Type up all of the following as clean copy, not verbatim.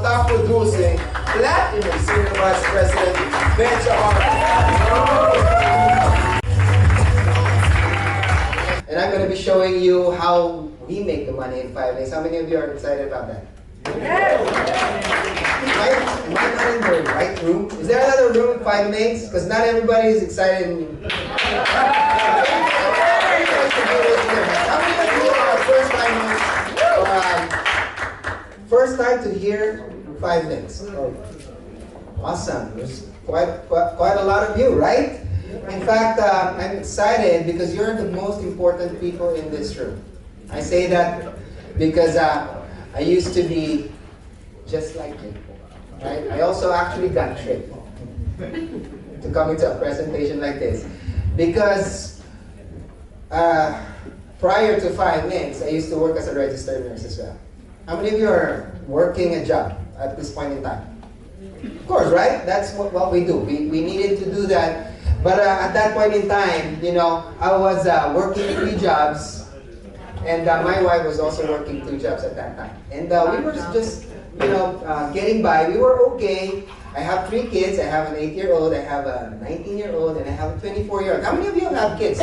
Top producing Platinum Senior Vice President Benj. And I'm going to be showing you how we make the money in 5 days. How many of you are excited about that? Yes. Am I not in the right room? Is there another room in 5 days? Because not everybody is excited. How many of you are first time to hear 5 days? Oh, awesome. There's quite a lot of you, right? In fact, I'm excited because you're the most important people in this room. I say that because I used to be just like you, right? I also actually got tricked to come into a presentation like this because prior to 5 minutes, I used to work as a registered nurse as well. How many of you are working a job at this point in time? Of course, right? That's what we do. We needed to do that. But at that point in time, you know, I was working 3 jobs, and my wife was also working 2 jobs at that time. And we were just, you know, getting by. We were okay. I have 3 kids. I have an 8-year-old, I have a 19-year-old, and I have a 24-year-old. How many of you have kids?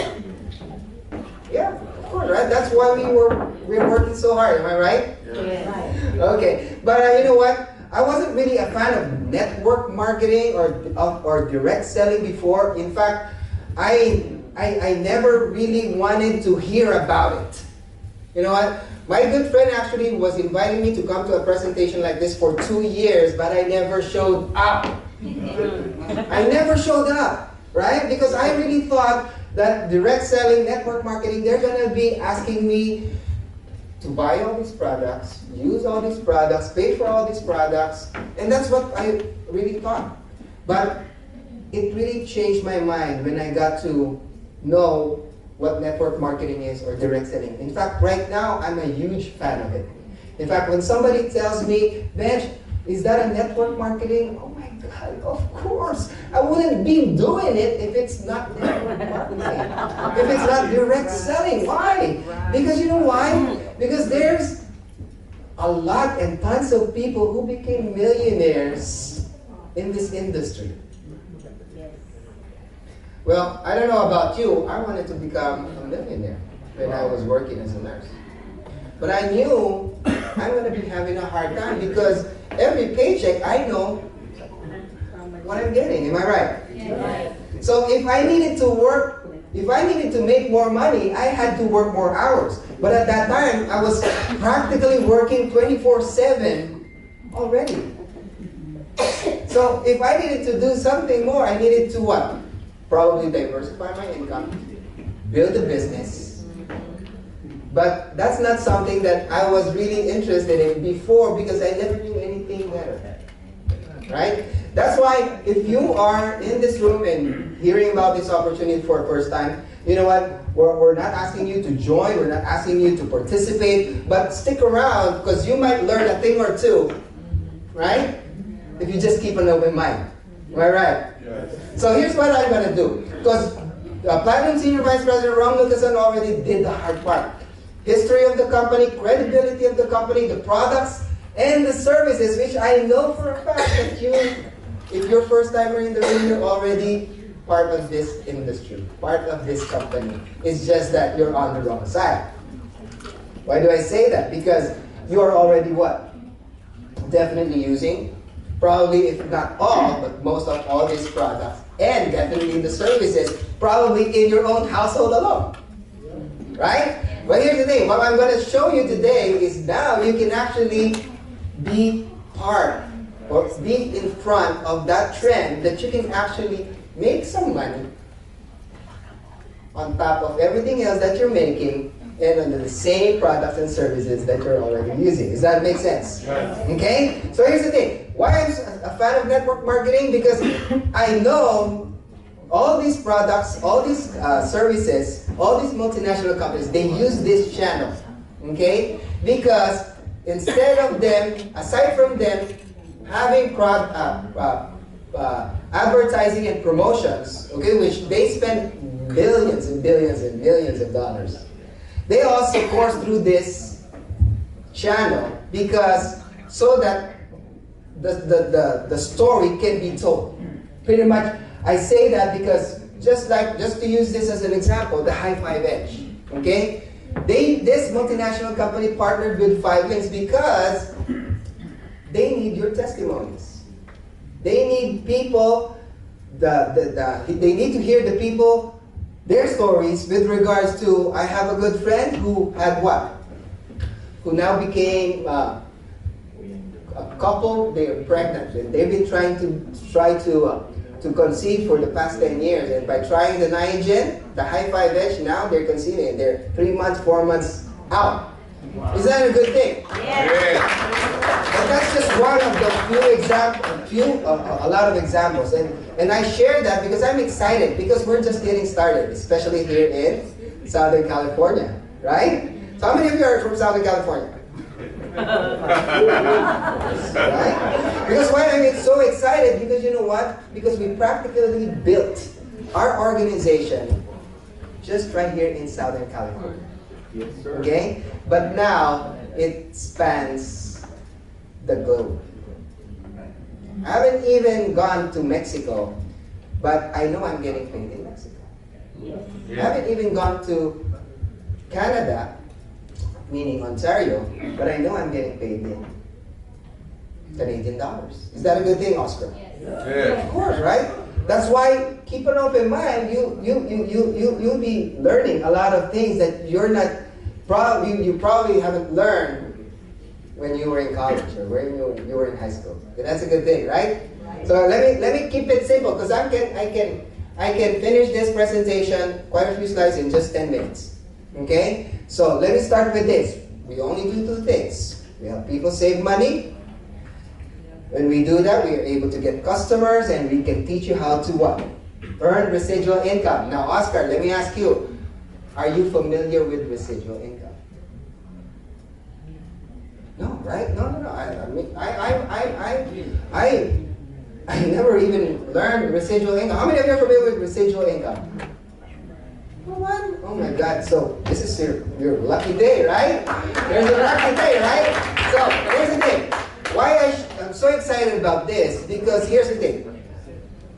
Yeah, of course, right? That's why we're working so hard. Am I right? Yeah. Okay, but you know what? I wasn't really a fan of network marketing or direct selling before. In fact, I never really wanted to hear about it. You know what? My good friend actually was inviting me to come to a presentation like this for 2 years, but I never showed up. I never showed up, right? Because I really thought that direct selling, network marketing, they're going to be asking me to buy all these products, use all these products, pay for all these products, and that's what I really thought. But it really changed my mind when I got to know what network marketing is or direct selling. In fact, right now, I'm a huge fan of it. In fact, when somebody tells me, Benj, is that a network marketing? Oh my God, of course. I wouldn't be doing it if it's not network marketing. If it's not direct selling. Why? Because you know why? Because there's a lot and tons of people who became millionaires in this industry. Well, I don't know about you. I wanted to become a millionaire when I was working as a nurse. But I knew I'm going to be having a hard time because every paycheck, I know what I'm getting. Am I right? Yes. So if I needed to work, if I needed to make more money, I had to work more hours. But at that time, I was practically working 24/7 already. So if I needed to do something more, I needed to what? Probably diversify my income, build a business. But that's not something that I was really interested in before because I never knew anything better. Right? That's why if you are in this room and hearing about this opportunity for the first time, you know what? We're not asking you to join, we're not asking you to participate, but stick around because you might learn a thing or two, right? If you just keep an open mind. Am I right? Yes. So here's what I'm going to do. Because Platinum Senior Vice President Ron Lucason already did the hard part. History of the company, credibility of the company, the products, and the services, which I know for a fact that you, if you're first timer in the room, you're already part of this industry, part of this company. It's just that you're on the wrong side. Why do I say that? Because you're already what? Definitely using, probably if not all, but most of all these products, and definitely the services, probably in your own household alone. Right? But here's the thing, what I'm going to show you today is now you can actually be part or be in front of that trend that you can actually make some money on top of everything else that you're making and under the same products and services that you're already using. Does that make sense? Yes. Okay? So here's the thing. Why I'm a fan of network marketing? Because I know all these products, all these services, all these multinational companies, they use this channel. Okay? Because instead of them, aside from them having advertising and promotions, okay, which they spend billions and billions and millions of dollars, they also course through this channel because so that the story can be told. Pretty much, I say that because just to use this as an example, the Hi-Fi Benj, okay? This multinational company partnered with 5 Links because they need your testimonies. They need people, they need to hear the people, their stories with regards to, I have a good friend who had what? Who now became a couple, they are pregnant, and they've been trying to conceive for the past 10 years, and by trying the Niagen, the Hi-Fi Benj, now they're conceiving. They're 3 months, 4 months out. Wow. Is that a good thing? Yeah. But that's just one of the a lot of examples, and I share that because I'm excited because we're just getting started, especially here in Southern California, right? So how many of you are from Southern California? Right? Because why I'm so excited? Because you know what? Because we practically built our organization just right here in Southern California. Yes, sir. Okay? But now it spans the globe. I haven't even gone to Mexico, but I know I'm getting paid in Mexico. Yeah. I haven't even gone to Canada, meaning Ontario, but I know I'm getting paid in Canadian dollars. Is that a good thing, Oscar? Yes. Yeah. Of course, right? That's why keep an open mind. You'll be learning a lot of things that you probably haven't learned when you were in college or when you were in high school. That's a good thing, right? So let me keep it simple because I can finish this presentation, quite a few slides, in just 10 minutes. Okay? So let me start with this. We only do 2 things. We help people save money. When we do that, we are able to get customers, and we can teach you how to what? Earn residual income. Now, Oscar, let me ask you, are you familiar with residual income? No, right? No. I never even learned residual income. How many of you are familiar with residual income? One? Oh my God! So this is your lucky day, right? There's a lucky day, right? So here's the thing. Why I'm so excited about this, because here's the thing.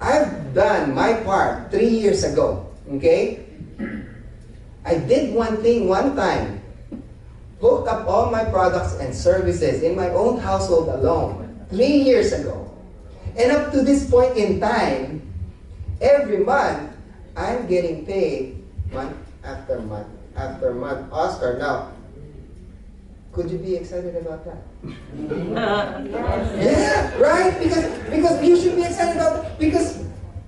I've done my part 3 years ago, okay? I did one thing one time. Hook up all my products and services in my own household alone 3 years ago. And up to this point in time, every month, I'm getting paid month after month after month. Oscar, now, could you be excited about that? Yeah, right? Because you should be excited about that. Because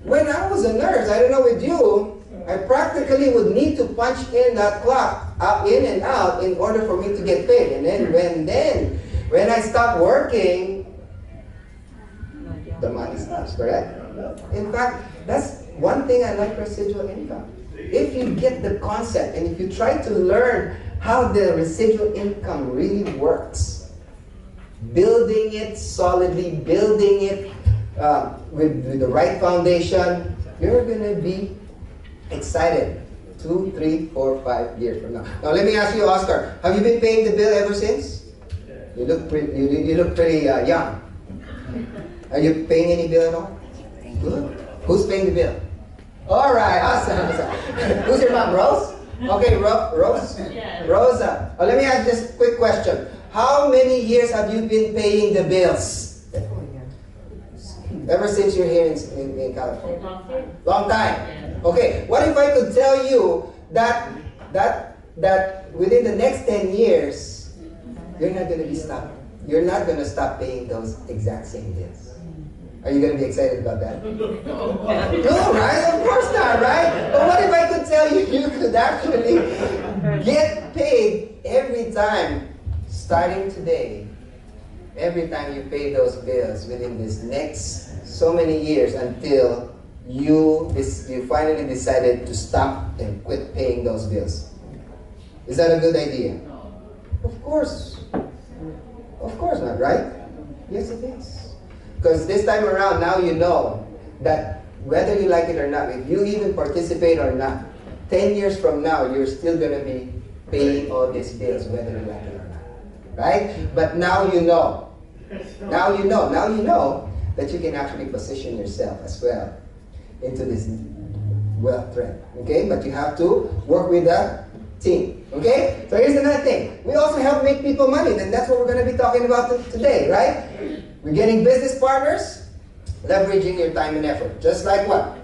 when I was a nurse, I don't know with you, I practically would need to punch in that clock, in and out, in order for me to get paid. And then when I stopped working, the money stops, correct? In fact, that's one thing I like residual income. If you get the concept and if you try to learn how the residual income really works, building it solidly, building it with the right foundation, you're going to be excited 2, 3, 4, 5 years from now. Now let me ask you, Oscar, have you been paying the bill ever since? You look pretty young. Are you paying any bill at all? Good. Who's paying the bill? All right, awesome. Who's your mom, Rose? Okay, Rose? Yes. Rosa. Let me ask this quick question. How many years have you been paying the bills? Ever since you're here in California? Long time. Okay, what if I could tell you that within the next 10 years, you're not going to stop paying those exact same bills? Are you going to be excited about that? No, right? Of course not, right? But what if I could tell you you could actually get paid every time, starting today, every time you pay those bills within this next so many years until you finally decided to stop and quit paying those bills? Is that a good idea? Of course. Of course not, right? Yes, it is. Because this time around, now you know that whether you like it or not, if you even participate or not, 10 years from now, you're still going to be paying all these bills, whether you like it or not. Right? But now you know. Now you know. Now you know that you can actually position yourself as well into this wealth trend. Okay? But you have to work with a team. Okay? So here's another thing. We also help make people money, and that's what we're going to be talking about today, right? We're getting business partners, leveraging your time and effort. Just like what?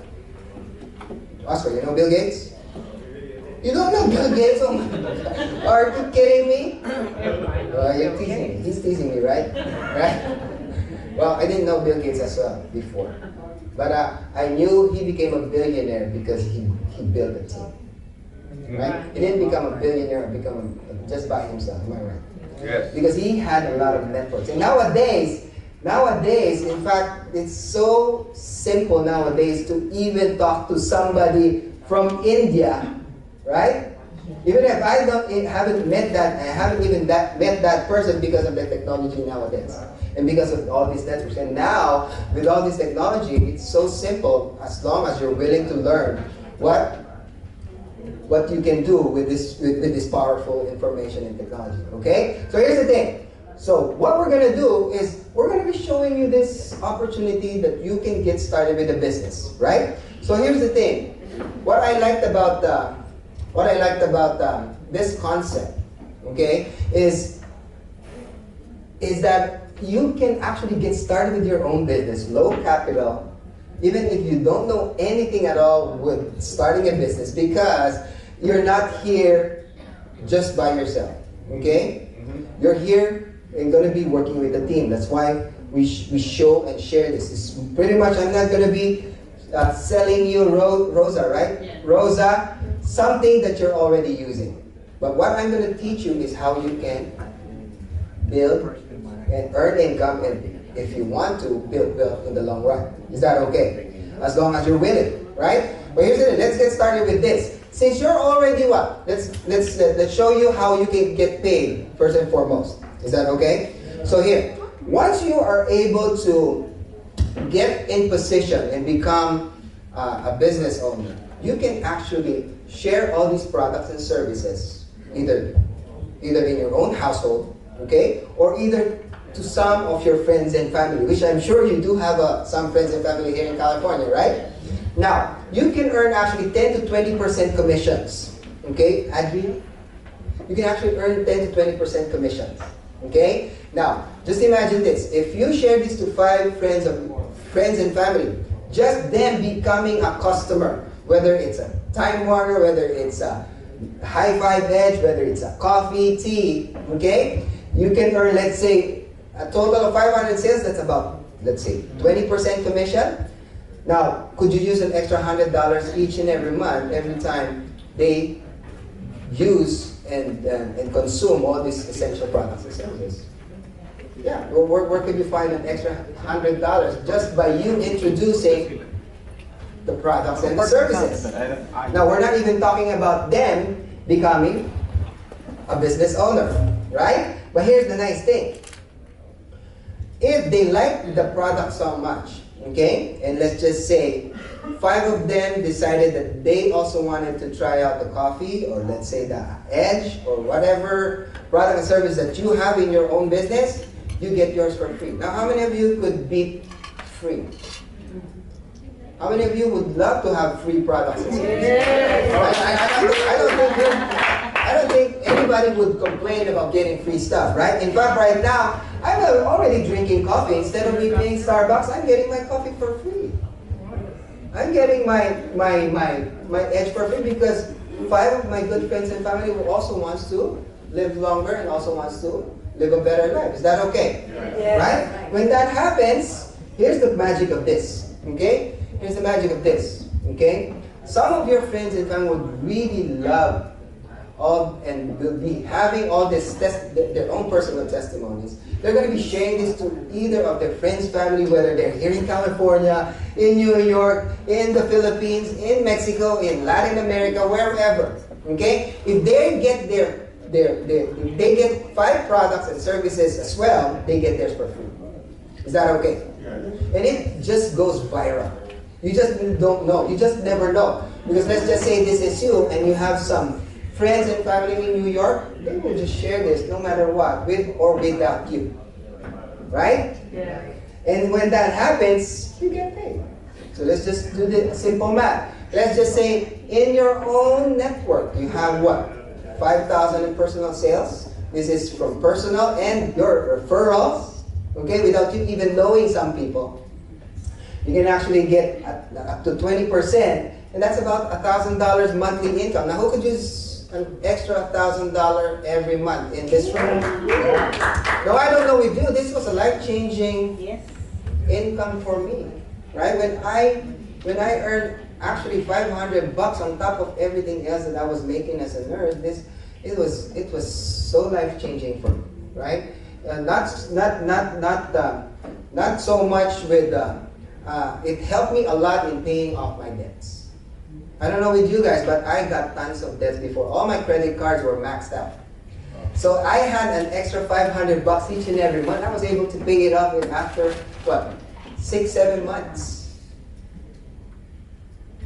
Oscar, you know Bill Gates? You don't know Bill Gates? Oh my God. Are you kidding me? You're teasing me. He's teasing me, right? Right? Well, I didn't know Bill Gates as well before. But I knew he became a billionaire because he built a team. Right? He didn't become a billionaire just by himself, am I right? Yes. Because he had a lot of networks. And nowadays, in fact, it's so simple nowadays to even talk to somebody from India, right? Even if I haven't met that person because of the technology nowadays, and because of all these networks. And now, with all this technology, it's so simple as long as you're willing to learn what you can do with this powerful information and technology. Okay? So here's the thing. So what we're going to do is we're going to be showing you this opportunity that you can get started with a business, right? So here's the thing. What I liked about this concept, okay, is that you can actually get started with your own business, low capital, even if you don't know anything at all with starting a business, because you're not here just by yourself, okay? You're here and going to be working with a team. That's why we show and share this. It's pretty much, I'm not going to be selling you Rosa, right? Yeah. Rosa, something that you're already using. But what I'm going to teach you is how you can build and earn income, and if you want to, build wealth in the long run. Is that okay? As long as you're willing, right? But here's the thing. Let's get started with this. Since you're already what? Let's show you how you can get paid first and foremost. Is that okay? So here, once you are able to get in position and become a business owner, you can actually share all these products and services either in your own household, okay, or either to some of your friends and family, which I'm sure you do have some friends and family here in California, right? Now, you can earn actually 10 to 20% commissions, okay? Agree? You can actually earn 10 to 20% commissions, okay? Now, just imagine this. If you share this to 5 friends and family, just them becoming a customer, whether it's a Time Warner, whether it's a High Five Edge, whether it's a coffee, tea, okay? You can earn, let's say, a total of 500 sales. That's about, let's say, 20% commission. Now, could you use an extra $100 each and every month, every time they use and consume all these essential products and services? Yeah, where could you find an extra $100 just by you introducing the products and the services? Now, we're not even talking about them becoming a business owner, right? But here's the nice thing. If they like the product so much, okay, and let's just say 5 of them decided that they also wanted to try out the coffee, or let's say the Edge, or whatever product and service that you have in your own business, you get yours for free. Now, how many of you could beat free? How many of you would love to have free products and services? I don't think anybody would complain about getting free stuff, right? In fact, right now, I'm already drinking coffee. Instead of me paying Starbucks, I'm getting my coffee for free. I'm getting my Edge for free because 5 of my good friends and family who also wants to live longer and also wants to live a better life. Is that okay? Yes. Right? When that happens, here's the magic of this. Okay? Here's the magic of this. Okay? Some of your friends and family would really love and will be having all this their own personal testimonies. They're going to be sharing this to either of their friends, family, whether they're here in California, in New York, in the Philippines, in Mexico, in Latin America, wherever. Okay? If they get if they get 5 products and services as well, they get theirs for free. Is that okay? And it just goes viral. You just don't know. You just never know. Because let's just say this is you and you have some friends and family in New York, they will just share this no matter what, with or without you. right? Yeah. And when that happens, you get paid. So let's just do the simple math. Let's just say in your own network, you have what? 5,000 in personal sales. This is from personal and your referrals, okay, without you even knowing some people. You can actually get up to 20%, and that's about $1,000 monthly income. Now, who could use an extra $1,000 every month in this room? No, I don't know we do. This was a life-changing income for me, right? When I earned actually $500 on top of everything else that I was making as a nurse, it was so life-changing for me, right? Not so much with. It helped me a lot in paying off my debts. I don't know with you guys, but I got tons of debts before. All my credit cards were maxed out. So I had an extra $500 each and every month. I was able to pay it off in after, what, 6-7 months.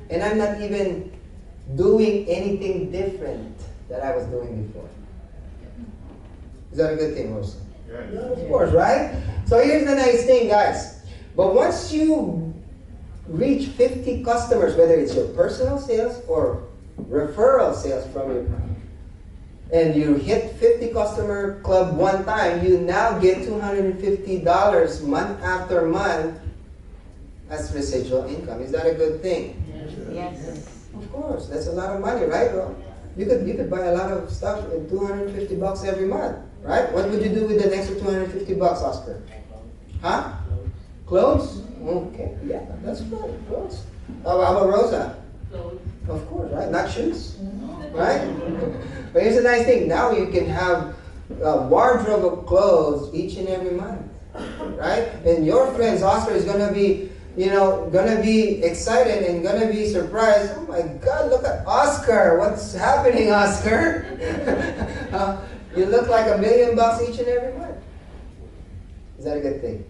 And I'm not even doing anything different that I was doing before. Is that a good thing, Rosa? Yeah, of course, right? So here's the nice thing, guys. But once you reach 50 customers, whether it's your personal sales or referral sales from your, and you hit 50 customer club one time, you now get $250 month after month as residual income. Is that a good thing? Yes. Of course, that's a lot of money, right, bro? You could buy a lot of stuff with $250 every month, right? What would you do with the extra $250, Oscar? Huh? Clothes? Okay, yeah, that's right, clothes. How about Rosa? Clothes. Of course, right? Not shoes, right? But here's the nice thing. Now you can have a wardrobe of clothes each and every month, right? And your friends, Oscar, is gonna be, gonna be excited and gonna be surprised. Oh my God, look at Oscar. What's happening, Oscar? You look like $1 million each and every month. Is that a good thing?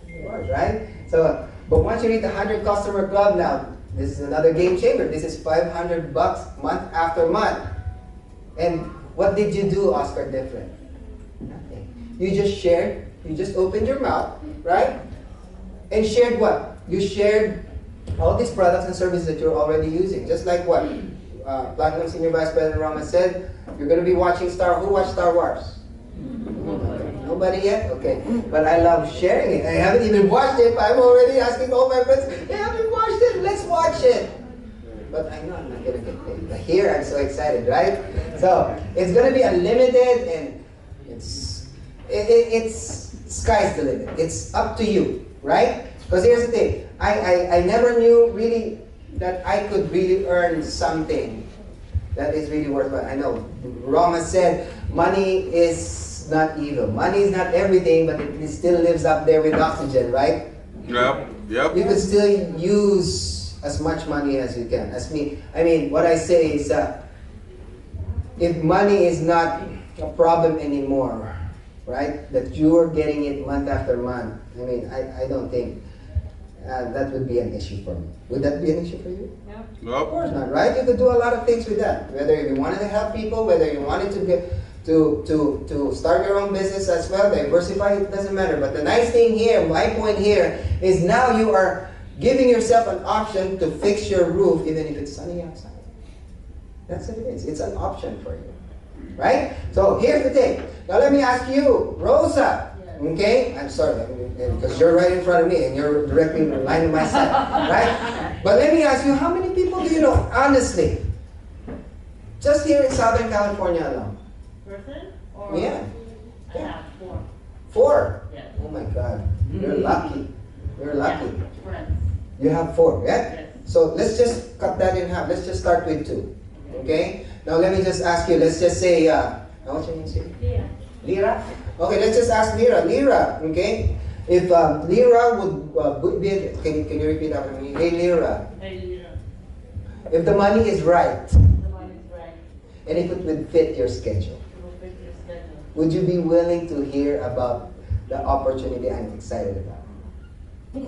Of course, right? So, but once you reach the 100 customer club now, this is another game changer. This is $500 month after month. And what did you do, Oscar, different? Nothing. You just shared, you just opened your mouth, right? And shared what? You shared all these products and services that you're already using. Just like what Platinum Senior Vice President Rama said, you're going to be watching who watched Star Wars? Nobody yet? Okay. But I love sharing it. I haven't even watched it. I'm already asking all my friends, hey, have you watched it? Let's watch it. But I know I'm not going to get paid. But here I'm so excited, right? So it's going to be unlimited, and it's sky's the limit. It's up to you, right? Because here's the thing. I never knew really that I could really earn something that is really worthwhile. I know Rama said money is not evil. Money is not everything, but it still lives up there with oxygen, right? Yep. You could still use as much money as you can. What I say is if money is not a problem anymore, right? That you're getting it month after month. I don't think that would be an issue for me. Would that be an issue for you? Nope. Of course not, right? You could do a lot of things with that. Whether you wanted to help people, whether you wanted to get to start your own business as well, diversify, it doesn't matter. But the nice thing here, my point here, is now you are giving yourself an option to fix your roof even if it's sunny outside. That's what it is. It's an option for you. Right? So here's the thing. Now let me ask you, Rosa. Okay? I'm sorry, because you're right in front of me and you're directly in line of my side. Right? But let me ask you, how many people do you know, honestly, just here in Southern California alone? Person? Or Yeah. I have 4. 4? Yes. Oh my God. You're lucky. You're lucky. Yeah, friends. You have 4, yeah? Yes. So let's just cut that in half. Let's just start with 2. Okay? Now let me just ask you, let's just say, what's your name, Siri? Yeah. Lira? Okay, let's just ask Lira. Lira, okay? If Lira would be, can you repeat after me? Hey Lira. Hey, yeah. If the money is right, The money is right. and if it would fit your schedule, It will fit your schedule. would you be willing to hear about the opportunity I'm excited about? It's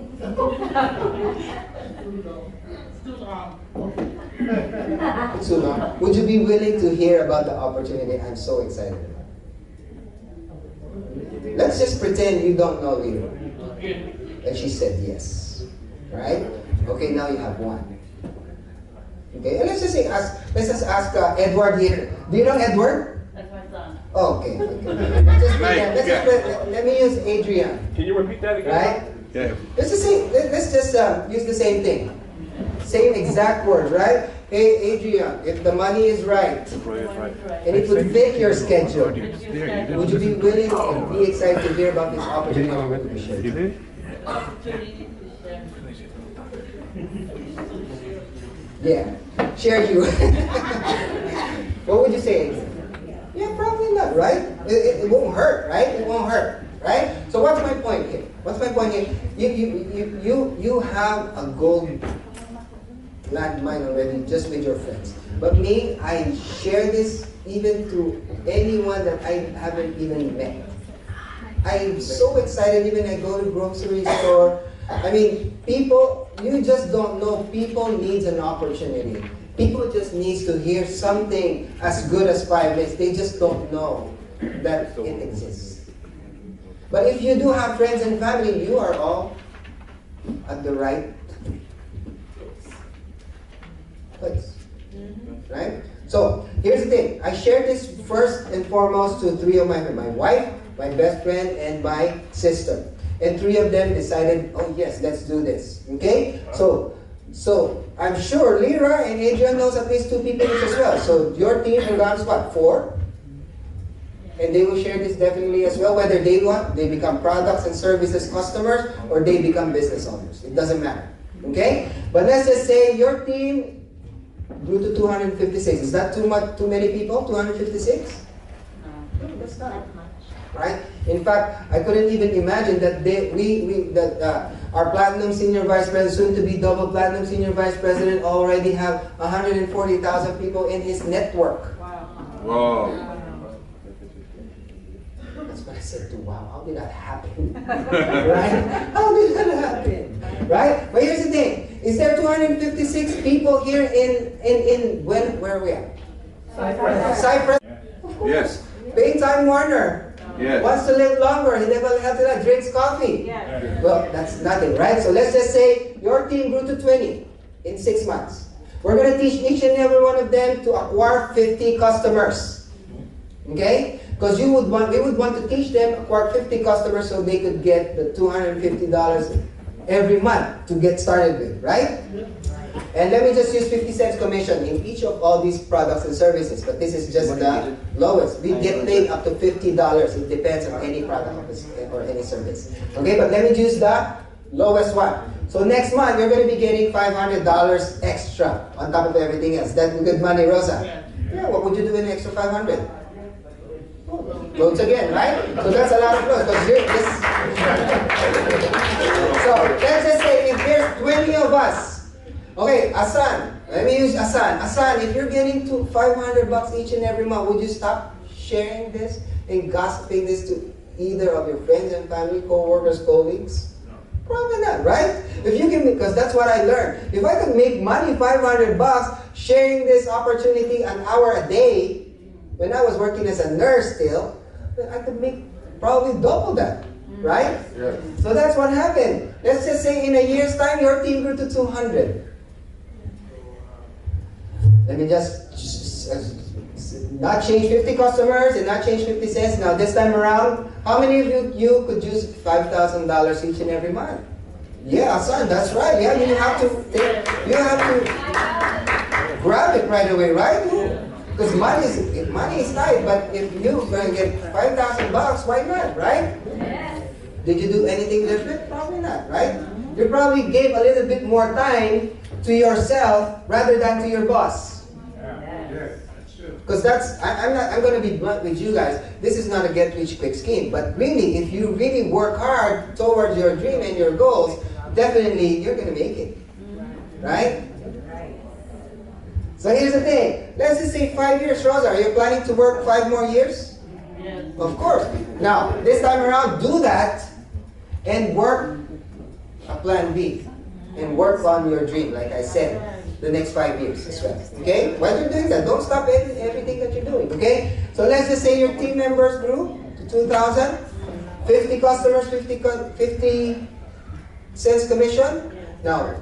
too long. It's too long. Would you be willing to hear about the opportunity I'm so excited about? Let's just pretend you don't know Lira. And she said yes. Right? Okay, now you have one. Okay, and let's just ask Edward here. Do you know Edward? That's my son. Okay. Let me use Adrian. Can you repeat that again? Right? Yeah. Let's just use the same thing. Same exact words, right? Hey, Adrian, if the money is right, and it would fit your schedule, would you be willing and be excited to hear about this opportunity? Yeah, share you. What would you say? Yeah, probably not, right? It won't hurt, right? It won't hurt, right? So what's my point here? You have a gold landmine already just with your friends. But me, I share this even to anyone that I haven't even met. I'm so excited even I go to grocery store. I mean, people, you just don't know. People needs an opportunity. People just needs to hear something as good as 5 minutes. They just don't know that it exists. But if you do have friends and family, you are all at the right place. Right? So, here's the thing. I shared this first and foremost to 3 of my friends. My wife, my best friend, and my sister. And 3 of them decided, oh yes, let's do this. Okay? So I'm sure Lira and Adrian knows at least 2 people as well. So your team becomes what? 4? And they will share this definitely as well, whether they become products and services customers or they become business owners. It doesn't matter. Okay? But let's just say your team grew to 256. Is that too many people? 256? No, that's not much. Right? In fact, I couldn't even imagine that our platinum senior vice president, soon to be double platinum senior vice president, already have 140,000 people in his network. Wow. That's what I said. Wow, how did that happen? Right? How did that happen? Right? But here's the thing: is there 256 people here in where are we at? Cyprus. Yes. Big Time Warner. Yes. Wants to live longer. He never had to drinks coffee. Yes. Well, that's nothing, right? So let's just say your team grew to 20 in 6 months. We're going to teach each and every one of them to acquire 50 customers. Okay? Because we would want to teach them acquire 50 customers so they could get the $250 every month to get started with, right? And let me just use 50 cents commission in each of all these products and services, but this is just the lowest. We get paid up to $50. It depends on any product or any service. Okay, but let me use the lowest one. So next month, you're going to be getting $500 extra on top of everything else. That's good money, Rosa. Yeah, what would you do with an extra 500? Clothes again, right? So that's a lot of clothes. So let's just say if there's 20 of us. Okay, Asan. Let me use Asan. Asan, if you're getting to $500 each and every month, would you stop sharing this and gossiping this to either of your friends and family, co-workers, colleagues? Probably not, right? If you can, because that's what I learned. If I could make money, $500, sharing this opportunity an hour a day, when I was working as a nurse still, I could make probably double that, right? Yeah. So that's what happened. Let's just say in a year's time, your team grew to 200. Let me just not change 50 customers and not change 50 cents. Now this time around, how many of you could use $5,000 each and every month? Yeah, son, that's right. Yeah, you have to grab it right away, right? Because money is tight, but if you're going to get $5,000, why not, right? Did you do anything different? Probably not, right? You probably gave a little bit more time to yourself rather than to your boss. Because I'm going to be blunt with you guys. This is not a get-rich-quick scheme. But really, if you really work hard towards your dream and your goals, definitely you're going to make it. Right? So here's the thing. Let's just say 5 years, Rosa. Are you planning to work 5 more years? Yes. Of course. Now, this time around, do that and work a plan B. And work on your dream, like I said, the next 5 years as well. Okay? While you're doing that, don't stop everything that you're doing. Okay? So let's just say your team members grew to 2,000. 50 customers, 50 cents commission? No,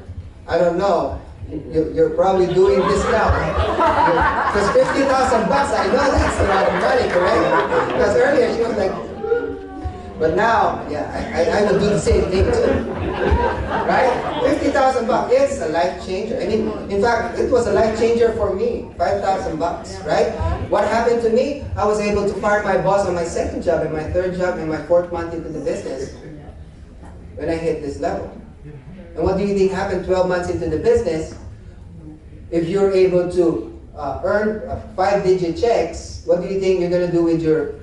I don't know. You're probably doing this now. Because 50,000 bucks, I know that's a lot of money, correct? Because earlier she was like, but now, yeah, I would do the same thing too. Right? 50,000 bucks, it's a life changer. I mean, in fact, it was a life changer for me. 5,000 bucks, right? What happened to me? I was able to fire my boss on my second job and my third job and my fourth month into the business when I hit this level. And what do you think happened 12 months into the business? If you're able to earn 5-digit checks, what do you think you're going to do with your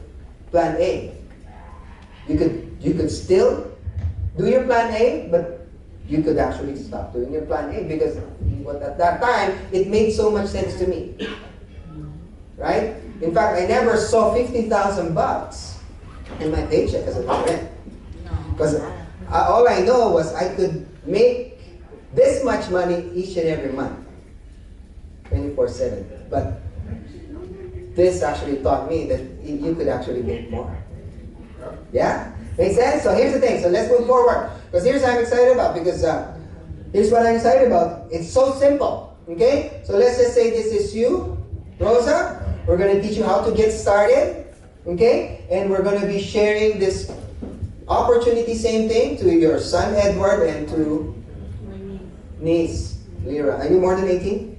plan A? You could still do your plan A, but you could actually stop doing your plan A because at that time, it made so much sense to me. Right? In fact, I never saw 50,000 bucks in my paycheck as a parent. Because all I know was I could make this much money each and every month. 24/7. But this actually taught me that you could actually make more. Yeah? Make sense? So here's the thing. So let's move forward. Because here's what I'm excited about. Because here's what I'm excited about. It's so simple. Okay? So let's just say this is you, Rosa. We're going to teach you how to get started. Okay? And we're going to be sharing this opportunity, same thing, to your son Edward and to niece Lyra. Are you more than 18?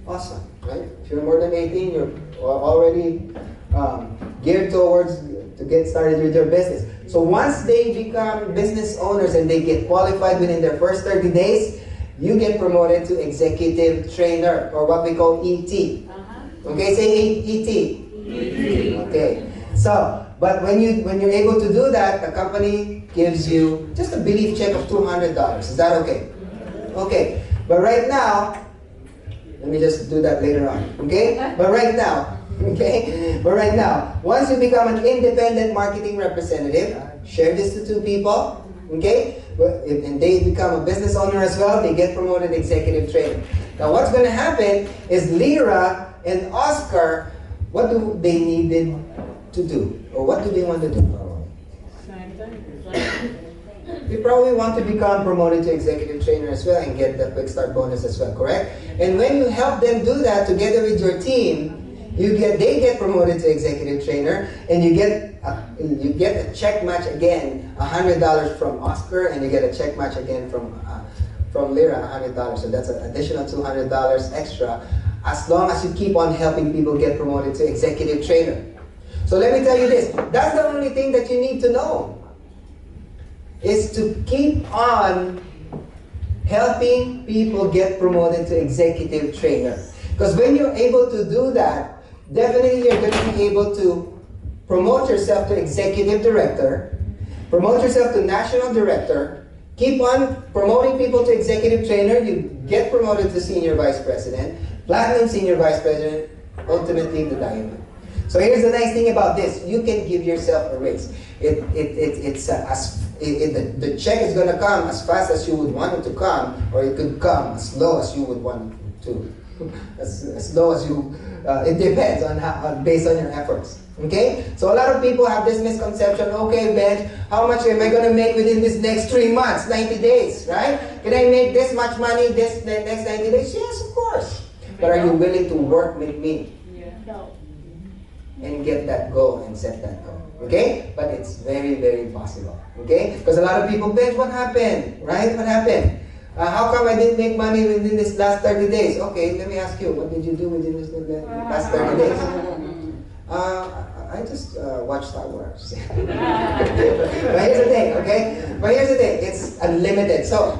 Awesome, right? If you're more than 18, you're already geared towards to get started with your business. So once they become business owners and they get qualified within their first 30 days, you get promoted to executive trainer, or what we call ET. Okay, say ET. ET. Okay. So, but when you're able to do that, the company gives you just a belief check of $200. Is that okay? Okay. But right now, let me just do that later on. Okay? But right now, once you become an independent marketing representative, share this to 2 people. Okay? And they become a business owner as well, they get promoted executive trainer. Now what's going to happen is Lyra and Oscar, what do they needed to do? Or what do they want to do? You probably want to become promoted to executive trainer as well and get the quick start bonus as well, correct? And when you help them do that together with your team, they get promoted to executive trainer, and you get a check match again, $100 from Oscar, and you get a check match again from Lyra, $100. So that's an additional $200 extra, as long as you keep on helping people get promoted to executive trainer. So let me tell you this, that's the only thing that you need to know, is to keep on helping people get promoted to executive trainer. Because when you're able to do that, definitely you're going to be able to promote yourself to executive director, promote yourself to national director, keep on promoting people to executive trainer, you get promoted to senior vice president, platinum senior vice president, ultimately the diamond. So here's the nice thing about this, you can give yourself a raise. The check is going to come as fast as you would want it to come, or it could come as low as you would want it to. As low as you, it depends on based on your efforts. Okay? So a lot of people have this misconception, okay, Benj, how much am I going to make within this next 3 months, 90 days, right? Can I make this much money the next 90 days? Yes, of course. But are you willing to work with me? And get that goal and set that goal. Okay? But it's very, very possible. Okay? Because a lot of people, Benj, what happened? Right? What happened? How come I didn't make money within this last 30 days? Okay, let me ask you, what did you do within this last 30 days? I just watched Star Wars. But here's the thing, okay? But here's the thing, it's unlimited. So